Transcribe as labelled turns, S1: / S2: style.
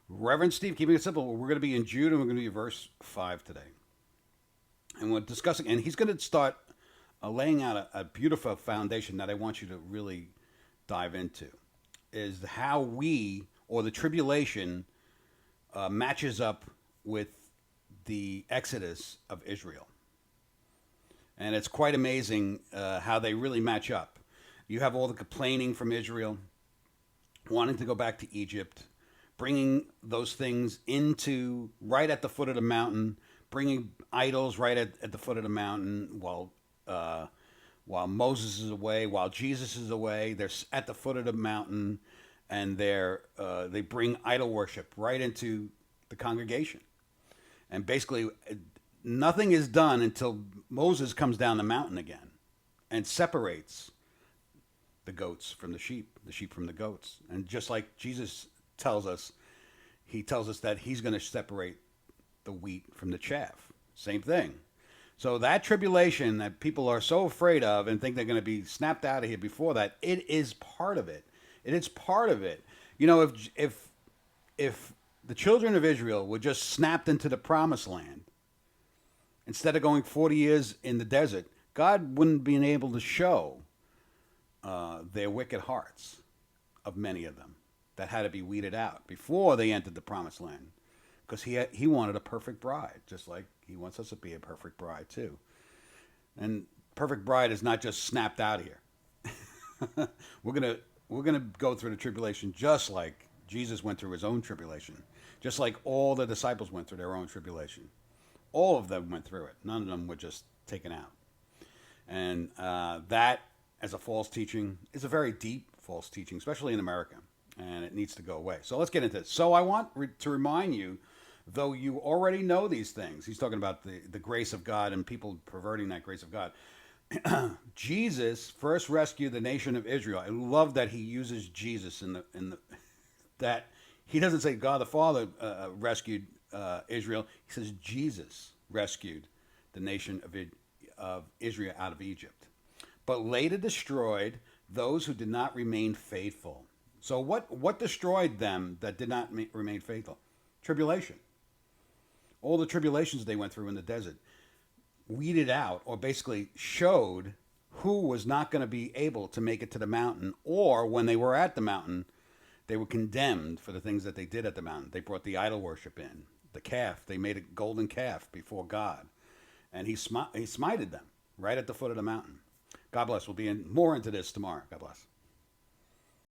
S1: Reverend Steve, keeping it simple. We're going to be in Jude and we're going to be in verse 5 today. And we're discussing, and he's going to start laying out a beautiful foundation that I want you to really dive into is how we, or the tribulation, matches up with the exodus of Israel. And it's quite amazing how they really match up. You have all the complaining from Israel, wanting to go back to Egypt, bringing those things into right at the foot of the mountain, bringing idols right at the foot of the mountain while Moses is away, while Jesus is away. They're at the foot of the mountain, and they bring idol worship right into the congregation. And basically, nothing is done until Moses comes down the mountain again and separates the goats from the sheep from the goats. And just like Jesus tells us, he tells us that he's going to separate the wheat from the chaff. Same thing. So that tribulation that people are so afraid of and think they're going to be snapped out of here before that, it is part of it. It is part of it. You know, if the children of Israel were just snapped into the promised land, instead of going 40 years in the desert, God wouldn't be able to show their wicked hearts of many of them that had to be weeded out before they entered the promised land. Because he wanted a perfect bride, just like he wants us to be a perfect bride too. And perfect bride is not just snapped out of here. we're gonna go through the tribulation just like Jesus went through his own tribulation, just like all the disciples went through their own tribulation. All of them went through it. None of them were just taken out. And that, as a false teaching, is a very deep false teaching, especially in America, and it needs to go away. So let's get into this. So I want to remind you, though you already know these things, he's talking about the grace of God and people perverting that grace of God. Jesus first rescued the nation of Israel. I love that he uses Jesus in the that he doesn't say God the Father rescued Israel. He says Jesus rescued the nation of Israel out of Egypt, but later destroyed those who did not remain faithful. So what destroyed them that did not remain faithful? Tribulation. All the tribulations they went through in the desert weeded out, or basically showed who was not going to be able to make it to the mountain, or when they were at the mountain, they were condemned for the things that they did at the mountain. They brought the idol worship in, the calf. They made a golden calf before God, and he smited them right at the foot of the mountain. God bless. We'll be more into this tomorrow. God bless.